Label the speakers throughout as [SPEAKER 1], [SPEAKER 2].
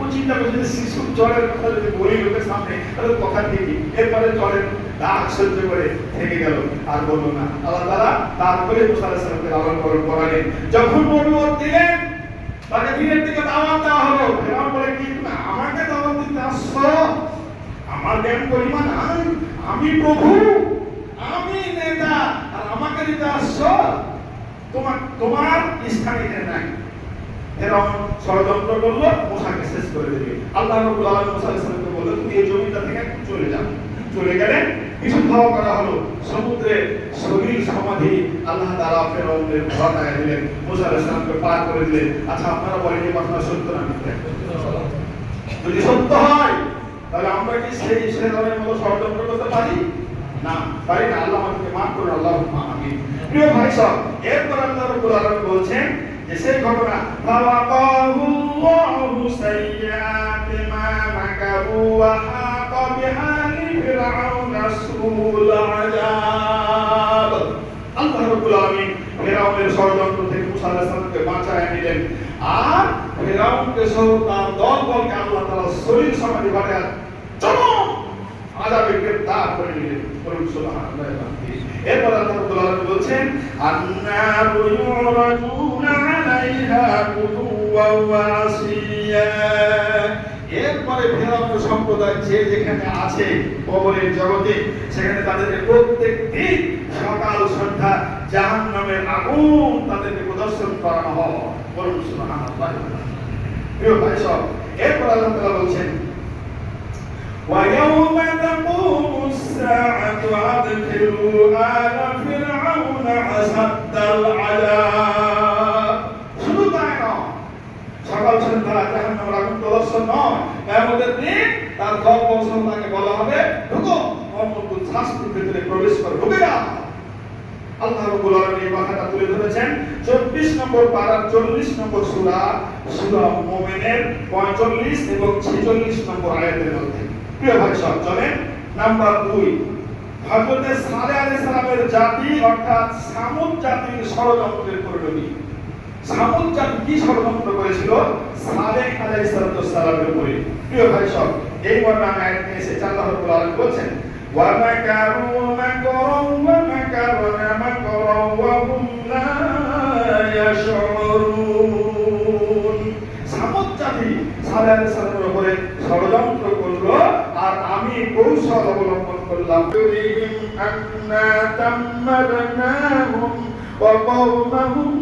[SPEAKER 1] ও চিন্তা করছে শিশু জ্বরের কথা যদি বলি লোকের সামনে তাহলে কথা ঠিকই, এরপরে জ্বরের দাগ সহ্য করে থেকে গেল, আর বললো না। আল্লাহ তাআলা তারপরে মুসা আলাইহিস সালামকে লালন পালন করালেন। যখন নবুয়ত দিলেন, তাকে দিনের দিকে দাওয়াত দেওয়া হলো। ফেরাউন বলে, কি তুমি আমাকে দাওয়াত দিতে আসছো? আমার জ্ঞান পরিমাণ নাই, আমি প্রভু, আমি নেতা, আর আমাকে দিতে আসছো? তোমার স্থানে নাই। ফেরাউন ষড়যন্ত্র করলো, মুসাকে শেষ করে দিবে। আল্লাহ রাব্বুল আলামিন মুসা আলাইহিস সালামকে বললেন, তুমি এই জমিটা থেকে একটু চলে যাও। চলে গেলেন, কিছু ধাওয়া করা হলো, সমুদ্রের সলিল সমাধি আল্লাহ তাআলা ফেরাউনের ঘটায় দিলেন, মুসা আলাইহিস সালামকে পার করে দিলেন। আচ্ছা, আপনারা বলেন এই কথা সত্য না মিথ্যা? যদি সত্য হয় তাহলে আমরা কি সেই ধরনের মতো ষড়যন্ত্র করতে পারি? না, পারি না। আল্লাহ আমাদেরকে মাফ করুন, আল্লাহুম্মা আমিন। প্রিয় ভাই সব, এরপর আল্লাহ রাব্বুল আলামিন বলছেন যে সেই ঘটনা, ফাওয়াকাহুল্লাহু সাইয়্যাতি মা মাকারু ওয়া হাকা বিআলি ফিরআউনা সুউল আযাব। আল্লাহ রাব্বুল আলামিন ফিরআউনের ষড়যন্ত্র থেকে মুসা আলাইহিস সালামকে বাঁচায় নিলেন, আর ফিরআউনকে সহ তার দলবলকে আল্লাহ তাআলা সলিল সমাধি ঘটায় চরম আযাবে গ্রেফতার করে নিলেন। বলুন সুবহানাল্লাহ। এরপর আল্লাহ রাব্বুল আলামিন বলছেন, আন্নারু ইউরাদুনা আলাইহা গুদুওয়া ওয়া আসিয়া। এরপরে ফেরাউনের সম্প্রদায় যে যেখানে আছে কবরের জগতে, সেখানে তাদেরকে প্রত্যেক দিন সকাল সন্ধ্যা জাহান্নামের আগুন তাদেরকে প্রদর্শন করানো হয়। বলুন সুবহানাল্লাহ। প্রিয় ভাই সব, এরপর আল্লাহ তাআলা বলছেন, وَيَوْمَ تَقُومُ السَّاعَةُ أَدْخِلُوا آلَ فِرْعَوْنَ أَشَدَّ الْعَذَابِ। শুধু তাই নয়, সকাল সন্ধ্যা জাহান্নামের আগুন প্রদর্শন নয়, কিয়ামতের দিন তার দলবল তাকে বলা হবে, ঢুকো, মর্মন্তুদ শাস্তির ভিতরে প্রবেশ করো, ঢুকে যাও। আল্লাহ রাব্বুল আলামিন এই কথাটা তুলে ধরেছেন 24 নম্বর পারার 40 নম্বর সূরা মুমিনের 45 এবং 46 নম্বর আয়াতের মধ্যে। প্রিয় ভাই সব, চলেন নাম্বার 2, হযরত সালেহ আলাইহিস সালামের জাতি অর্থাৎ সামুদ জাতির ষড়যন্ত্রের পরিণতি। সামুদ জাতি কি ষড়যন্ত্র করেছিল সালেহ আলাইহিস সালামের উপরে? প্রিয় ভাই সব, এই মর্মে আমি আয়াত নিয়ে এসেছি। আল্লাহ রাব্বুল আলামিন বলছেন, ওয়া মাকারু মাকরান ওয়া মাকারনা মাকরান ওয়া হুম লা ইয়াশউরুন। সামুদ জাতি সালেহ আলাইহিস সালামের উপরে ষড়যন্ত্র করলো, আর আমি কৌশল অবলম্বন করলাম। আন্না তাম্মারনাহুম ওয়া কওমাহুম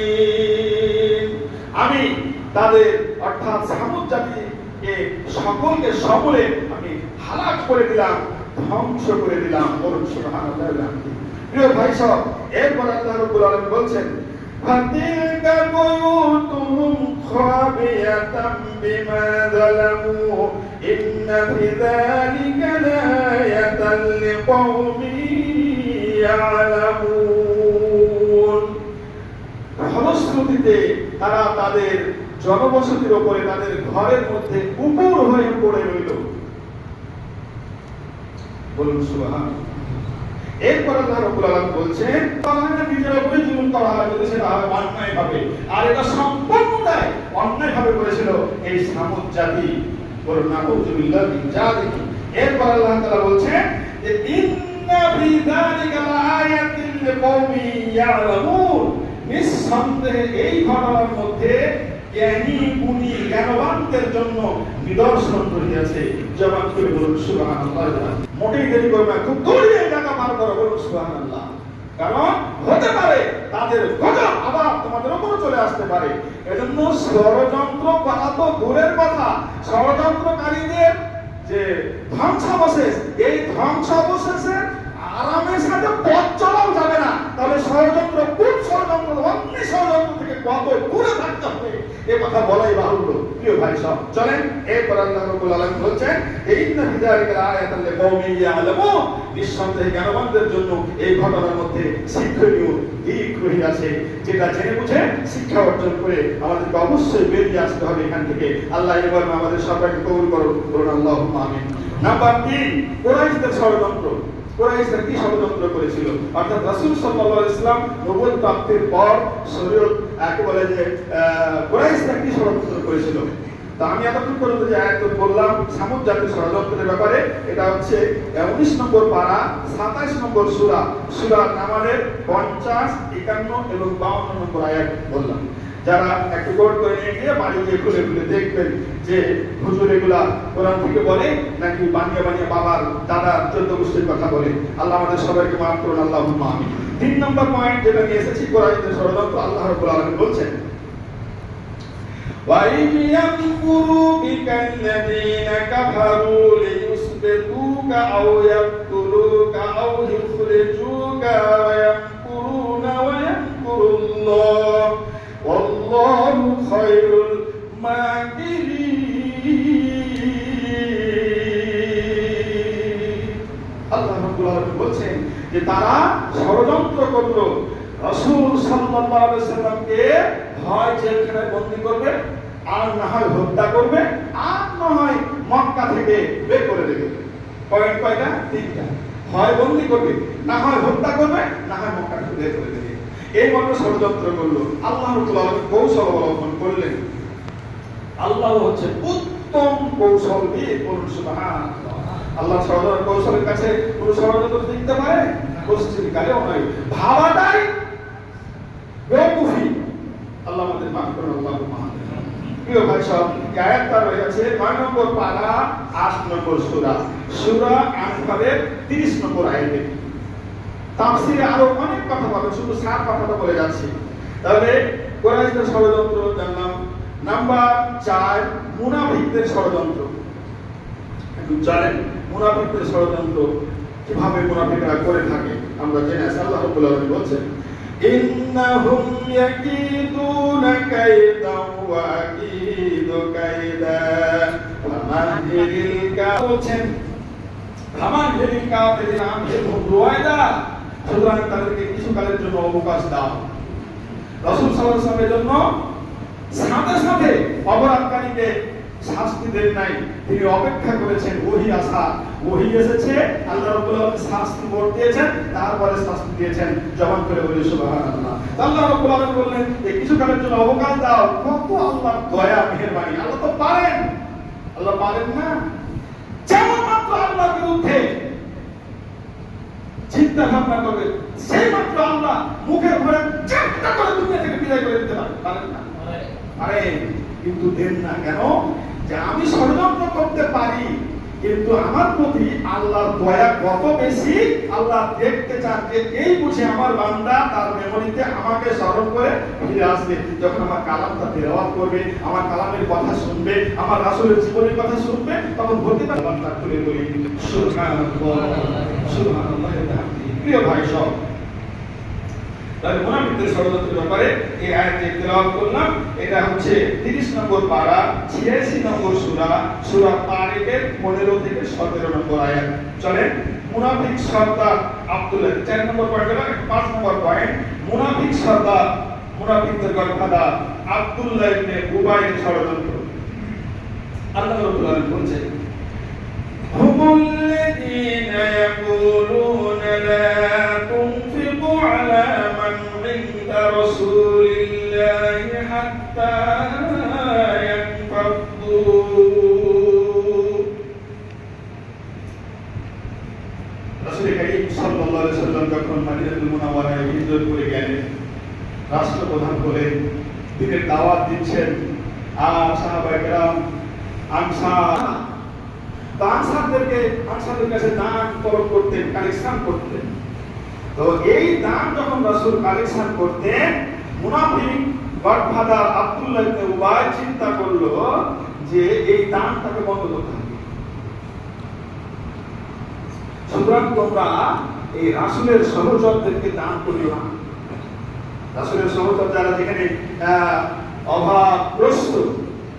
[SPEAKER 1] আজমাইন। আমি তাদের অর্থাৎ সামুদ জাতিকে সকলকে সমূলে আমি হালাক করে দিলাম, ধ্বংস করে দিলাম। বলুন সুবহানাল্লাহ। প্রিয় ভাই সব, এরপর আল্লাহ রাব্বুল আলামিন বলছেন, ফাতিলকা বুয়ুতুহুম খাবিয়াতাম বিমা যালামু ইন্না ফি যালিকা লায়াতান লিকওমিন ইয়ালামুন। ফলশ্রুতিতে তারা তাদের জনবসতির উপরে তাদের ঘরের মধ্যে উপুর হয়ে পড়ে রইল। বলুন সুবহানাল্লাহ। এরপর আল্লাহ রাব্বুল আলামিন বলছেন, তাহলে নিজের উপরে জুলুম করা হয় যদি সেটা হয় অন্যায় ভাবে, আর এটা সম্পূর্ণটাই অন্যায় ভাবে করেছিল এই সামুদ জাতি। বলুন নাউযুবিল্লাহি মিন যালিক। এরপর আল্লাহ তাআলা বলছেন যে ইন্না ফি যালিকা লাআয়াতিন লিকওমিন ইয়ালামুন। নিঃসন্দেহে এই ঘটনার মধ্যে জ্ঞানী গুণী জ্ঞানবানদের জন্য নিদর্শন রয়েছে। জবান করে বলুন সুবহানাল্লাহ। মোটেই দেরি করবে না, খুব দৌড়িয়ে টাকা পার করো, বলুন সুবহানাল্লাহ। কারণ হতে পারে তাদের গজব আবার তোমাদের উপরে চলে আসতে পারে। এজন্য ষড়যন্ত্র করা তো দূরের কথা, ষড়যন্ত্রকারীদের যে ধ্বংসাবশেষ, এই ধ্বংসাবশেষে আরামের সাথে পথ চলাও যাবে না। তাহলে ষড়যন্ত্র, কোন ষড়যন্ত্র, অন্য ষড়যন্ত্র থেকে কত দূরে থাকতে হবে এ কথা বলাই বাহুল্য। প্রিয় ভাই সব, চলেন এরপর আল্লাহ রাব্বুল আলামিন বলছেন, ইন্না ফি যালিকা লাআয়াতান লিকওমিন ইয়ালামুন। নিঃসন্দেহে জ্ঞানবানদের জন্য এই ঘটনার মধ্যে শিক্ষণীয় দিক রহিয়াছে, যেটা জেনে বুঝে শিক্ষা অর্জন করে আমাদেরকে অবশ্যই বেরিয়ে আসতে হবে এখান থেকে। আল্লাহ এবার আমাদের সবাইকে কবুল করুন, বলুন আল্লাহুম্মা আমিন। নাম্বার 3, কুরাইশদের ষড়যন্ত্র। কুরাইশরা কি ষড়যন্ত্র করেছিল, অর্থাৎ রাসূল সাল্লাল্লাহু আলাইহি ওয়াসাল্লাম নবুয়ত প্রাপ্তির পর শরীয়ত একেবারে যে কুরাইশরা কি ষড়যন্ত্র করেছিল। তা আমি এতক্ষণ পর্যন্ত যে আয়াত বললাম সামুদ জাতির ষড়যন্ত্রের ব্যাপারে, এটা হচ্ছে 19 নম্বর পারা 27 নম্বর সূরা, সূরা নামালের 50, 51 এবং 52 নম্বর আয়াত বললাম। যারা একটু গোল করে নিয়ে গিয়ে বাড়ি গিয়ে খুলে খুলে দেখবেন যে হুজুর এগুলা কোরআন থেকে বলে নাকি বানিয়ে বানিয়ে বাবার দাদা 14 গোষ্ঠীর কথা বলে। আল্লাহ আমাদের সবাইকে মাফ করুন, আল্লাহুম্মা আমিন। 3 নম্বর পয়েন্ট যেটা নিয়ে এসেছি, কুরাইশদের ষড়যন্ত্র। আল্লাহ রাব্বুল আলামিন বলছেন, وَإِذْ يَمْكُرُ بِكَ الَّذِينَ كَفَرُوا لِيُثْبِتُوكَ أَوْ يَقْتُلُوكَ أَوْ يُخْرِجُوكَ وَيَمْكُرُونَ وَيَمْكُرُ اللَّهُ وَاللَّهُ خَيْرُ الْمَاكِرِينَ। আল্লাহ রাব্বুল আলামিন বলছেন যে তারা ষড়যন্ত্র করলো রাসূল সাল্লাল্লাহু আলাইহি সাল্লামকে হয় জেলখানায় বন্দী করবে, আর না হয় হত্যা করবে, আর না হয় মক্কা থেকে বের করে দেবে। পয়েন্ট কয়টা? 3টা। হয় বন্দী করবে, না হয় হত্যা করবে, না হয় মক্কা থেকে বের করে দেবে। এই মতো ষড়যন্ত্র করলো। আল্লাহ রাব্বুল আলামিন কৌশল অবলম্বন করলেন। আল্লাহ হচ্ছে উত্তম কৌশলবিদ। বলুন সুবহানাল্লাহ। আল্লাহ ষড়যন্ত্র কৌশলের কাছে কোন ষড়যন্ত্র টিকতে পারে? কোশ্চিন কালেও নয়। ভাবাটাই বেকুফি। আল্লাহ আমাদের মাফ করুন, আল্লাহুম্মা আমিন। প্রিয় ভাই সব, আয়াতটা রয়েছে 9 নম্বর পারা 8 নম্বর সূরা, সূরা আনফালের 30 নম্বর আয়াতে। তাফসীরে আরো অনেক কথা পাবেন, শুধু সার কথাটা বলে যাচ্ছি। তাহলে কুরাইশদের ষড়যন্ত্র জানলাম। নাম্বার 4, মুনাফিকদের ষড়যন্ত্র। একটু জানেন মুনাফিকদের ষড়যন্ত্র কিভাবে মুনাফিকরা করে থাকে আমরা জেনে আছি। আল্লাহ রাব্বুল আলামিন বলছেন, ইন্নাহুম ইয়াকিদুনা কাইদান ওয়া আকিদু কাইদা ফামাহিরিল কাফিরিন ফামাহিরিল কাফিরিন আমহিরহুম রুয়াইদা। সুতরাং তাদেরকে কিছুকালের জন্য অবকাশ দাও। রাসূল সাল্লাল্লাহু আলাইহি ওয়াসাল্লামের জন্য সাথে সাথে অপরাধকারীকে শাস্তি দেন নাই, তিনি অপেক্ষা করেছেন ওহী আসা। ওহী এসেছে, আল্লাহ রাব্বুল আলামিন শাস্তি মোট দিয়েছেন, তারপরে শাস্তি দিয়েছেন। জবান করে বলি সুবহানাল্লাহ। আল্লাহ রাব্বুল আলামিন বললেন এই কিছুকালের জন্য অবকাশ দাও। কত আল্লাহর দয়া মেহেরবানি। আল্লাহ তো পারেন, আল্লাহ পারেন না? যেমন মাত্র আল্লাহর বিরুদ্ধে চিন্তা ভাবনা করবে, সেই মাত্র আল্লাহ মুখের ঘরে চেষ্টা করে দুনিয়া থেকে বিদায় করে দিতে পারেন না? আরে কিন্তু দেন না কেন? যে আমি ষড়যন্ত্র করতে পারি, কিন্তু আমার প্রতি আল্লাহর দয়া কত বেশি। আল্লাহ দেখতে চান যে এই বুঝে আমার বান্দা তার মেমোরিতে আমাকে স্মরণ করে ফিরে আসবে। যখন আমার কালামটা তেলাওয়াত করবে, আমার কালামের কথা শুনবে, আমার রাসূলের জীবনের কথা শুনবে, তখন বলতে পারবে বান্দা খুলে বলি সুবহানাল্লাহ সুবহানাল্লাহ। প্রিয় ভাই সব, তাহলে মুনাফিকদের ষড়যন্ত্রের ব্যাপারে এই আয়াতটি তেলাওয়াত করলাম। এটা হচ্ছে 30 নম্বর পারা 86 নম্বর সূরা, সূরা তারিকের 15 থেকে 17 নম্বর আয়াত। চলেন মুনাফিক সর্দার আব্দুল্লাহ 4 নম্বর পয়েন্ট হলো 5 নম্বর পয়েন্ট, মুনাফিক সর্দার, মুনাফিকদের গডফাদার আব্দুল্লাহ ইবনে উবাইয়ের ষড়যন্ত্র। আল্লাহ রাব্বুল আলামিন বলেন, হুমুল্লাযীনা ইয়াকুলুনা লা তুনফিকু আলা মান ইনদা রাসূলিল্লাহি হাত্তা ইয়ানফাদু। রাসূল কারীম সাল্লাল্লাহু আলাইহি ওয়াসাল্লাম যখন মদিনাতুল মুনাওয়ারায় হিজরত করে গেলেন, রাষ্ট্রপ্রধান হলেন, তিনি দাওয়াত দিচ্ছেন, আর সাহাবায়ে কেরাম আনসারদের কাছে দান তলব করতেন, কালেকশন করতেন। তো এই দান যখন রাসূল কালেকশন করতেন, মুনাফিক গডফাদার আব্দুল্লাহ ইবনে উবাই চিন্তা করলো যে এই দানটাকে বন্ধ করতে হবে। সুতরাং তোমরা এই রাসূলের সহচরদেরকে দান করিও না। রাসূলের সহচর যারা যেখানে অভাবগ্রস্ত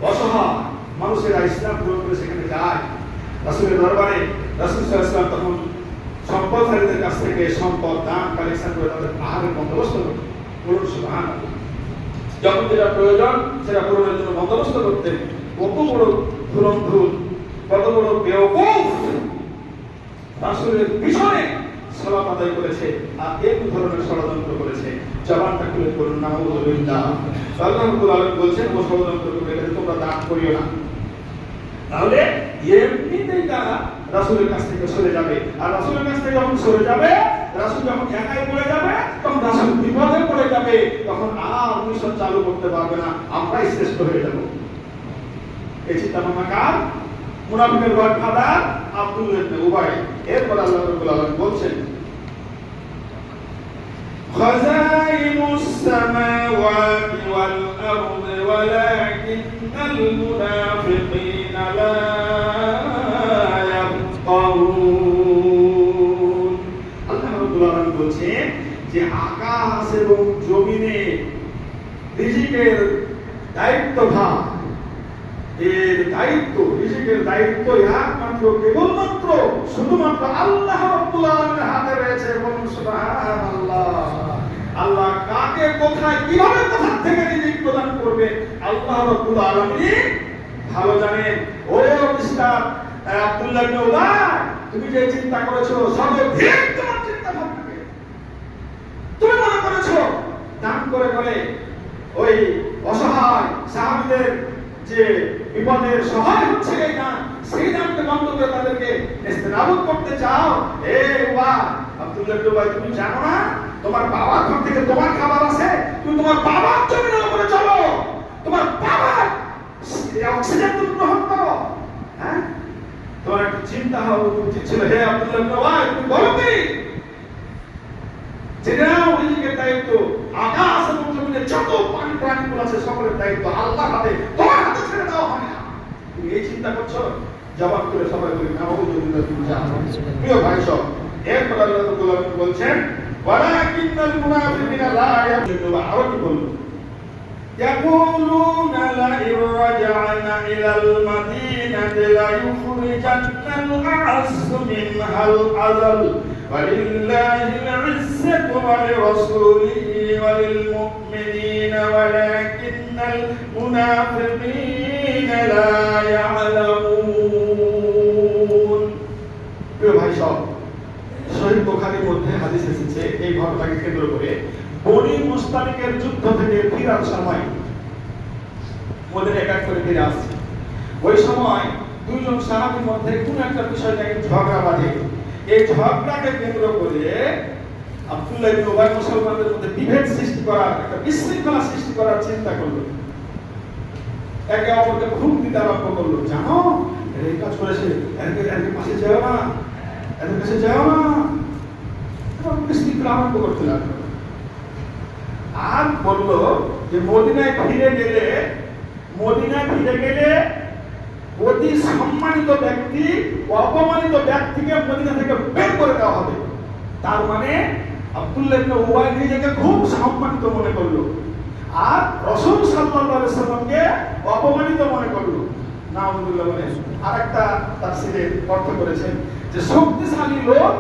[SPEAKER 1] অসহায় মানুষেরা ইসলাম গ্রহণ করে সেখানে যায়, রাসূলের দরবারে রাসূল সাল্লাল্লাহু আলাইহি ওয়াসাল্লাম তখন সম্পদধারীদের কাছ থেকে সম্পদ দান কালেকশন করে তাদের আহারের বন্দোবস্ত করতেন। বলুন সুবহানাল্লাহ। যখন যেটা প্রয়োজন সেটা পূরণের জন্য বন্দোবস্ত করতেন। কত বড় ধুরন্ধুর, কত বড় বেওকুফ রাসূলের পিছনে সালাত আদায় করেছে আর এক ধরনের ষড়যন্ত্র করেছে। জবানটা খুলে বলুন নাউযুবিল্লাহ। আল্লাহ রাব্বুল আলামিন বলছেন ও ষড়যন্ত্র করে গেলে তোমরা দান করিও না, তাহলে এমনিতেই তারা রাসূলের কাছ থেকে সরে যাবে। আর রাসূলের কাছ থেকে যখন সরে যাবে, রাসূল যখন একাই পড়ে যাবে, তখন রাসূল বিপদে পড়ে যাবে, তখন আর মিশন চালু করতে পারবে না, আমরাই শ্রেষ্ঠ হয়ে যাব। এই চিন্তা ভাবনা কার? মুনাফিকের গডফাদার আব্দুল্লাহ ইবনে উবাই। এরপর আল্লাহ রাব্বুল আলামিন বলছেন খাযাইনুস সামাওয়াতি ওয়াল আরদি ওয়ালাকিন্নাল মুনাফিকিনা লা ইয়াফকাহুন। আল্লাহ রাব্বুল আলামিন বলছেন যে আকাশ এবং জমিনে রিজিকের দায়িত্বভার, এর দায়িত্ব, রিজিকের দায়িত্ব একমাত্র কেবলমাত্র শুধুমাত্র আল্লাহ রাব্বুল আলামিনের হাতে রয়েছে। বলুন সুবহানাল্লাহ। আল্লাহ কাকে কোথায় কিভাবে কোথা থেকে রিজিক প্রদান করবে আল্লাহ রাব্বুল আলামিন ভালো জানেন। ও মিস্টার আব্দুল্লাহ ইবনে উবাই, তুমি যে চিন্তা করেছো সর্বধিক তোমার চিন্তা ভাবনাকে তুমি মনে করেছো দান করে করে ওই অসহায় সাহাবীদের যে বিপদের সহায় হচ্ছে এই দান, সেই দানকে বন্ধ করে তাদেরকে নেস্তেনাবুদ করতে চাও। এ উবাই, আব্দুল্লাহ ইবনে উবাই, তুমি জানো না তোমার বাবার ঘর থেকে তোমার খাবার আছে? তুমি তোমার বাবার জমিনের উপরে চলো, তোমার বাবার অক্সিজেন তুমি গ্রহণ করো। হ্যাঁ, তোমার একটা চিন্তা হওয়া উচিত ছিল। হে আব্দুল্লাহ ইবনে উবাই, তুমি বলো কি জেনাও রিজিকের দায়িত্ব আকাশ এবং জমিনে যত প্রাণীগুলো আছে সকলের দায়িত্ব আল্লাহর হাতে, তোমার হাতে ছেড়ে দেওয়া হয় না। তুমি এই চিন্তা করছো? জবাব করে সবাই বলি নাউযুবিল্লাহ। তুমি জানো প্রিয় ভাই সব, এরপর আল্লাহ রাব্বুল আলামিন বলছেন ওয়ালাকিন্নাল মুনাফিকিনা লা ইয়াফকাহুন। আরো কি বলবো? يقولون لئن رجعنا إلى المدينة ليخرجن الأعز منها الأذل ولله العزة ولرسوله وللمؤمنين ولكن المنافقين لا يعلمون। প্রিয় ভাই সব, সহিহ বুখারীর মধ্যে হাদিস এসেছে এই ঘটনাকে কেন্দ্র করে বনি মুস্তালিকের যুদ্ধ থেকে ফেরার সময় মদিনা এক করে ফিরে আসছে। ওই সময় দুইজন সাহাবীর মধ্যে কোন একটা বিষয় নিয়ে ঝগড়া বাঁধে। এই ঝগড়াকে কেন্দ্র করে আব্দুল্লাহ ইবনে উবাই মুসলমানদের মধ্যে বিভেদ সৃষ্টি করার, একটা বিশৃঙ্খলা সৃষ্টি করার চিন্তা করলো। একে অপরকে খুন দিতে আরম্ভ করলো। জানো এই কাজ করেছে, এর পাশে যাও না, এর কাছে যাও না, বিশৃঙ্খলা আরম্ভ করতে লাগলো। আর বললো যে মদিনায় ফিরে গেলে অতি সম্মানিত ব্যক্তি অপমানিত ব্যক্তিকে মদিনা থেকে বের করে দেওয়া হবে। তার মানে আব্দুল্লাহ ইবনে উবাই নিজেকে খুব সম্মানিত মনে করলো আর রাসূল সাল্লাল্লাহু আলাইহি সাল্লামকে অপমানিত মনে করলো। নাউযুবিল্লাহ। বলে আরেকটা তাফসীরে অর্থ করেছেন যে শক্তিশালী লোক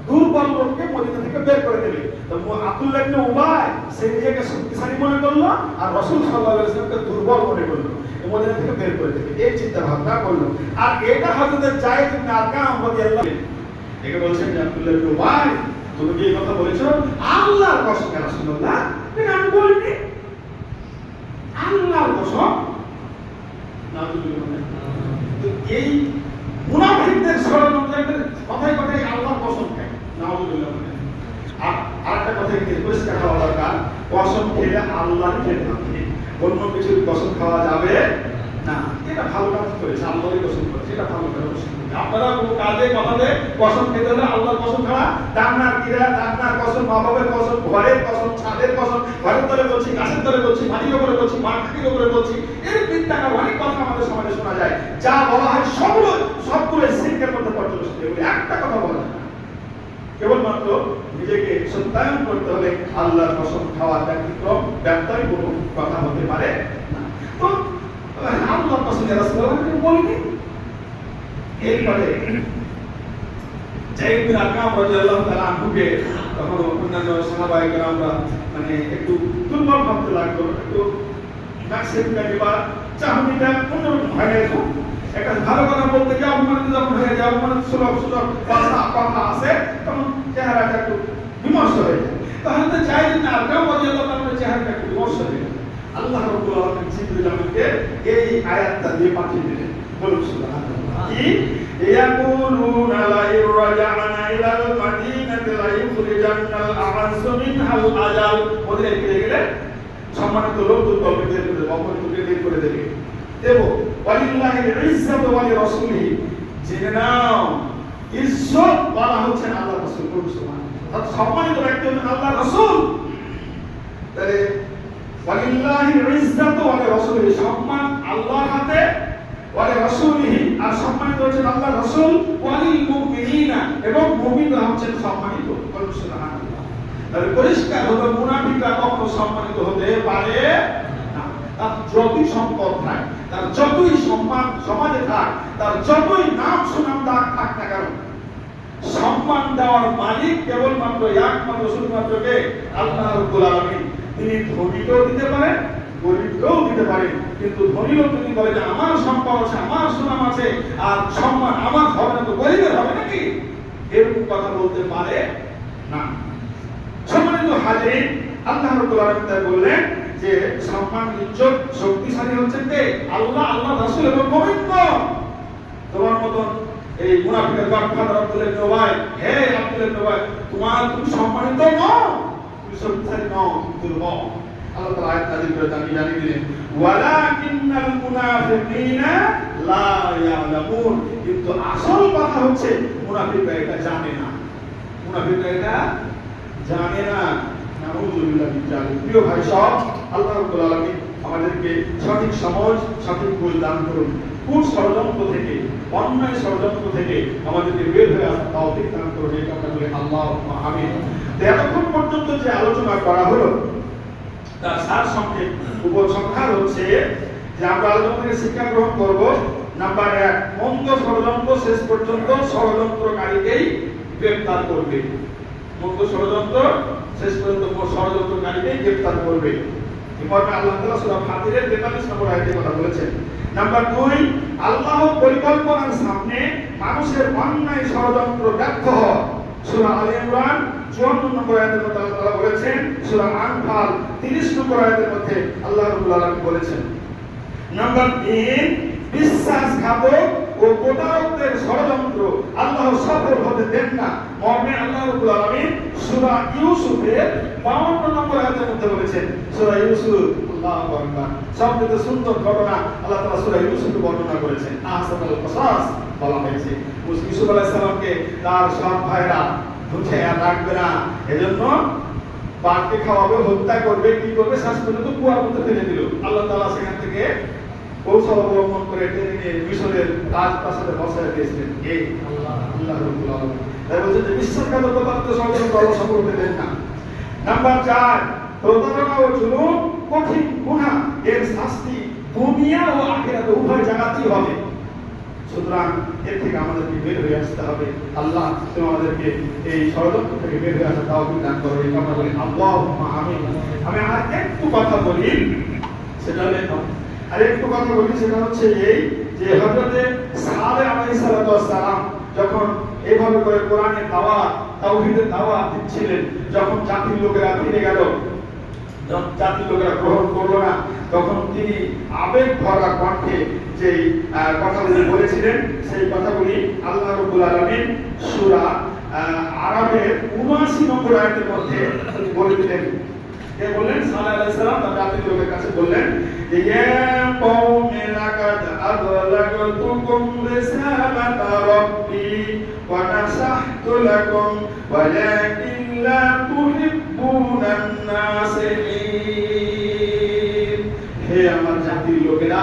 [SPEAKER 1] দুর্বল লোককে মদিনা থেকে বের করে দেবে। তো আব্দুল্লাহ ইবনে উবাই সে নিজেকে শক্তিশালী মনে করলো আর রাসূল সাল্লাল্লাহু আলাইহি ওয়াসাল্লামকে দুর্বল মনে করলো, মদিনা থেকে বের করে দেবে, এই চিন্তা ভাবনা করলো। আর এটা হযরত যায়েদ ইবনে আরকাম রাদিয়াল্লাহু আনহু একে বলছেন যে আব্দুল্লাহ ইবনে উবাই, তুমি কি এই কথা বলেছো? আল্লাহর কসম ইয়া রাসূলুল্লাহ, আমি বলিনি। আল্লাহর কসম। নাউযুবিল্লাহ। তো এই মুনাফিকদের ষড়যন্ত্রের কথাই কথাই আল্লাহর কসম খায়। নাউযুবিল্লাহ। আর আরেকটা কথা কি পরিষ্কার হওয়া দরকার, কসম খেলে আল্লাহর খেতে হবে, অন্য কিছুর কসম খাওয়া যাবে না। এটা ভালো কাজ করেছে, আল্লাহরই কসম করেছে, এটা ভালো কাজ। আপনারা কোনো কাজে কথাতে কসম খেতে হলে আল্লাহর কসম খাওয়া, ডান্নার কিরা, ডান্নার কসম, মা বাবার কসম, ঘরের কসম, ছাদের কসম, ঘরের তলে বলছি, গাছের তলে বলছি, মাটির উপরে বলছি, মাটির উপরে বলছি, এই বৃত্তাকার অনেক কথা আমাদের সমাজে শোনা যায়। যা বলা হয় সবগুলো শিরকের মধ্যে পর্যবেসিত। একটা কথা বলা যায় না, কেবলমাত্র নিজেকে সত্যায়ন করতে হলে আল্লাহর কসম খাওয়া ব্যতিক্রম ব্যত্যয় কোনো কথা হতে পারে না। তো আল্লাহর কসম রাসূলুল্লাহ বলিনি। এরপরে যায়েদ বিন আরকাম রাদিয়াল্লাহু তাআলা আনহুকে তখন অন্যান্য সাহাবায়ে কেরামরা মানে একটু দুর্বল ভাবতে লাগলো, একটু নাকশিবকারী বা চাহনিটা অন্যরকম হয়ে গেল। একটা ভালো কথা বলতে গিয়ে অপমানিত যখন হয়ে যায়, অপমানিত সুলভ সুলভ কথা আছে, তখন চেহারাটা একটু বিমর্ষ হয়ে যায়। তাহলে তো চাই না আর কেউ মর্যাদা তার চেহারাটা একটু বিমর্ষ হয়ে যায়। আল্লাহ রাব্বুল আলামিন জিবরিল আমিনকে এই আয়াতটা দিয়ে পাঠিয়ে দিলেন। বলুন সুবহানাল্লাহ। কি ইয়াকুলুনা লা ইরজা'না ইলাল মাদিনাতি লা ইখরিজান্নাল আ'আযযু মিনহাল আযাল। ওদের ফিরে গেলে সম্মানিত লোক দুর্বলকে বের করে দেবে, অপমানিতকে বের করে দেবে। দেব ওয়ালিল্লাহিল ইজ্জাতু ওয়া লিরাসূলিহি, জেনে নাও ইজ্জত বলা হচ্ছে আল্লাহ রাসূল। বলুন সুবহানাল্লাহ। সম্মানিত ব্যক্তি হচ্ছেন আল্লাহ রাসূল। তাহলে ওয়ালিল্লাহিল ইজ্জাতু ওয়া লিরাসূলিহি, সম্মান আল্লাহর হাতে, ওয়া লিরাসূলিহি আর সম্মানিত হচ্ছেন আল্লাহ রাসূল, ওয়ালিল মুমিনিনা এবং মুমিনরা হচ্ছেন সম্মানিত। বলুন সুবহানাল্লাহ। তাহলে পরিষ্কার হলো মুনাফিকরা কখনো সম্মানিত হতে পারে না। তার যতই সম্পদ থাক, তার যতই সম্মান সমাজে থাক, তার যতই নাম সুনাম থাক না কেন, সম্মান দেওয়ার মালিক কেবলমাত্র একমাত্র শুধুমাত্র কে? আল্লাহ রাব্বুল আলামিন। তিনি ধনীকেও দিতে পারেন, গরিবকেও দিতে পারেন, কিন্তু ধনী লোক যদি বলে যে আমার সম্পদ আছে, আমার সুনাম আছে, আর সম্মান আমার হবে না, তো গরিবের হবে নাকি? এরকম কথা বলতে পারে না। সম্মানিত হাজিরিন, আল্লাহ রাব্বুল আলামিন তাই বললেন যে সম্মান ইজ্জত শক্তিশালী হচ্ছেন কে? আল্লাহ, আল্লাহ রাসূল এবং মুমিনগণ। তোমার মতন এই মুনাফিকের গডফাদার আব্দুল্লাহ ইবনে উবাই, হে আব্দুল্লাহ ইবনে উবাই, তুমি সম্মানিত নও, তুমি শক্তিশালী নও, দুর্বল। আল্লাহ তাআলা আয়াত নাযিল করে জানিয়ে দিলেন ওয়ালাকিন্নাল মুনাফিকিনা লা ইয়ালামুন। কিন্তু আসল কথা হচ্ছে মুনাফিকরা এটা জানে না, মুনাফিকরা এটা জানে না। নাউযুবিল্লাহ মিন যালিক। প্রিয় ভাই সব, আল্লাহ রাব্বুল আলামিন আমাদেরকে সঠিক সমঝ, সঠিক বুঝ দান করুন। কূট ষড়যন্ত্র থেকে, অন্যায় ষড়যন্ত্র থেকে আমাদেরকে বের হয়ে আসার তৌফিক দান করুন। এই কথা বলে আল্লাহুম্মা আমিন। তো এতক্ষণ পর্যন্ত যে আলোচনা করা হলো তার সার সংক্ষেপ উপসংহার হচ্ছে যে আমরা আলোচনা থেকে শিক্ষা গ্রহণ করব। নাম্বার 1, মন্দ ষড়যন্ত্র শেষ পর্যন্ত ষড়যন্ত্রকারীকেই গ্রেফতার করবে। মন্দ ষড়যন্ত্র শেষ পর্যন্ত ষড়যন্ত্রকারীকেই গ্রেফতার করবে। এই মর্মে আল্লাহ তাআলা সূরা ফাতিরের 43 নম্বর আয়াতে কথা বলেছেন। নাম্বার 2, আল্লাহর পরিকল্পনার সামনে মানুষের অন্যায় ষড়যন্ত্র ব্যর্থ হয়। সূরা আলে ইমরান 54 নম্বর আয়াতের মধ্যে আল্লাহ তাআলা বলেছেন, সূরা আনফাল 30 নম্বর আয়াতের মধ্যে আল্লাহ রাব্বুল আলামিন বলেছেন। নাম্বার 3, বিশ্বাসঘাতক ও প্রতারকদের ষড়যন্ত্র আল্লাহ সফল হতে দেন না। মর্মে আল্লাহ রাব্বুল আলামিন সূরা ইউসুফের 52 নম্বর আয়াতের মধ্যে বলেছেন। সূরা ইউসুফ, আল্লাহু আকবার, সবচেয়ে সুন্দর ঘটনা আল্লাহ তাআলা সূরা ইউসুফে বর্ণনা করেছেন। আহসানুল কসাস বলা হয়েছে। ইউসুফ আলাইহিস সালামকে তার সব ভাইরা বুঝে আর রাখবে না, এজন্য বাঘকে খাওয়াবে, হত্যা করবে, কি করবে, শেষ পর্যন্ত কুয়ার মধ্যে ফেলে দিল। আল্লাহ তাআলা সেখান থেকে কৌশল অবলম্বন করে টেনে নিয়ে মিশরের রাজপ্রাসাদে বসায় দিয়েছিলেন। এই আল্লাহ রাব্বুল আলামিন তাই বলছেন যে বিশ্বাসঘাতকতা ষড়যন্ত্র আল্লাহ সফল হতে দেন না। নাম্বার 4, প্রতারণা ও জুলুম কঠিন গুনাহ, এর শাস্তি দুনিয়া ও আখিরাতে উভয় জায়গাতেই হবে। সুতরাং এর থেকে আমাদেরকে বের হয়ে আসতে হবে। আল্লাহ তুমি আমাদেরকে এই ষড়যন্ত্র থেকে বের হয়ে আসার তৌফিক দান করো। এই কথা বলি আল্লাহুম্মা আমিন। আমি আর একটু কথা বলি, সেটা হলো আরেকটু কথা বলি, সেটা হচ্ছে এই যে হযরতে সালেহ আলাইহিস সালাম যখন এইভাবে করে কোরআনের দাওয়াত, তাওহীদের দাওয়াত দিচ্ছিলেন, যখন জাতির লোকেরা ফিরে গেল, যখন জাতির লোকেরা গ্রহণ করলো না, তখন তিনি আবেগ ভরা কণ্ঠে যে কথাগুলি বলেছিলেন, সেই কথাগুলি আল্লাহ রাব্বুল আলামিন সূরা আরাফের ৭৯ নম্বর আয়াতের মধ্যে বলে দিলেন। কে বললেন? সালেহ আলাইহিস সালাম তার জাতির লোকের কাছে বললেন, ইয়া কওমি লাকাদ আবলাগতুকুম রিসালাতা রাব্বি ওয়া নাসাহতু লাকুম ওয়ালাকিন লা তুহিব্বুনান নাসিহিন। হে আমার জাতির লোকেরা,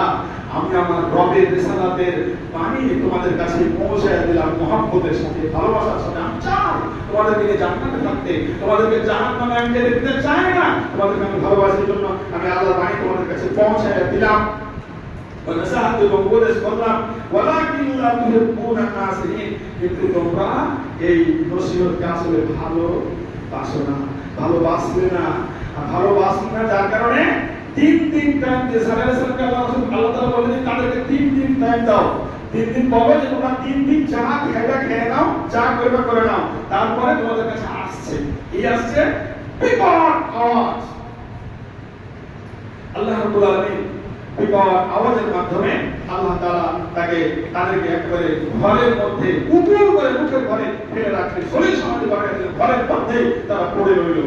[SPEAKER 1] আমি আমার রবের রিসালাতের বাণী তোমাদের কাছে পৌঁছায় দিলাম মহব্বতের সাথে, ভালোবাসার সাথে। আমি চাই তোমাদেরকে জান্নাতে থাকতে, তোমাদেরকে জাহান্নামে আমি যেতে দিতে চাই না। তোমাদেরকে আমি ভালোবাসার জন্য আমি আল্লাহর বাণী তোমাদের কাছে পৌঁছায় দিলাম, ওয়ানাসাহতু এবং উপদেশ করলাম, ওয়ালাকিন লা তুহিব্বুনান নাসিহিন। কিন্তু তোমরা এই নসিহতকে আসলে ভালোবাসো না, ভালোবাসবে না, যার কারণে 3 টাইম দিয়ে সালেহ আলাইহিস সালামকে আল্লাহ তাআলা বলেন তাদেরকে 3 টাইম দাও। 3 দিন বলো যে তোমরা 3 দিন যা খাইবা খেয়ে নাও, যা করবে করে নাও, তারপরে তোমাদের কাছে আসছে কি আসছে? বিকট আওয়াজ। আল্লাহ রাব্বুল আলামিন বিকট আওয়াজের মাধ্যমে আল্লাহ তাআলা তাদেরকে একবারে ঘরের মধ্যে উপুর করে মুখের ঘরে ফেলে রাখলেন। শরীর সমাধি করে রাখলেন, ঘরের মধ্যে তারা পড়ে রইল।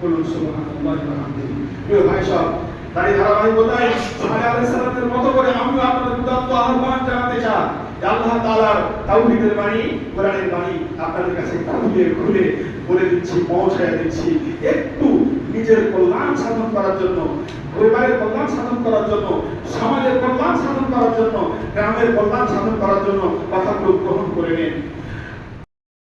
[SPEAKER 1] বলুন সুবহানাল্লাহি ওয়া বিহামদিহি। প্রিয় ভাই সব, তাই ধারাবাহিকতায় সালেহ আলাইহিস সালামের মতো করে আমিও আপনাদের উদাত্ত আহ্বান জানাতে চাই। আল্লাহ তাআলার তাওহীদের বাণী, কোরআনের বাণী আপনাদের কাছে খুলে খুলে বলে দিচ্ছি, পৌঁছায় দিচ্ছি। একটু নিজের কল্যাণ সাধন করার জন্য, পরিবারের কল্যাণ সাধন করার জন্য, সমাজের কল্যাণ সাধন করার জন্য, গ্রামের কল্যাণ সাধন করার জন্য কথাগুলো গ্রহণ করে নিন।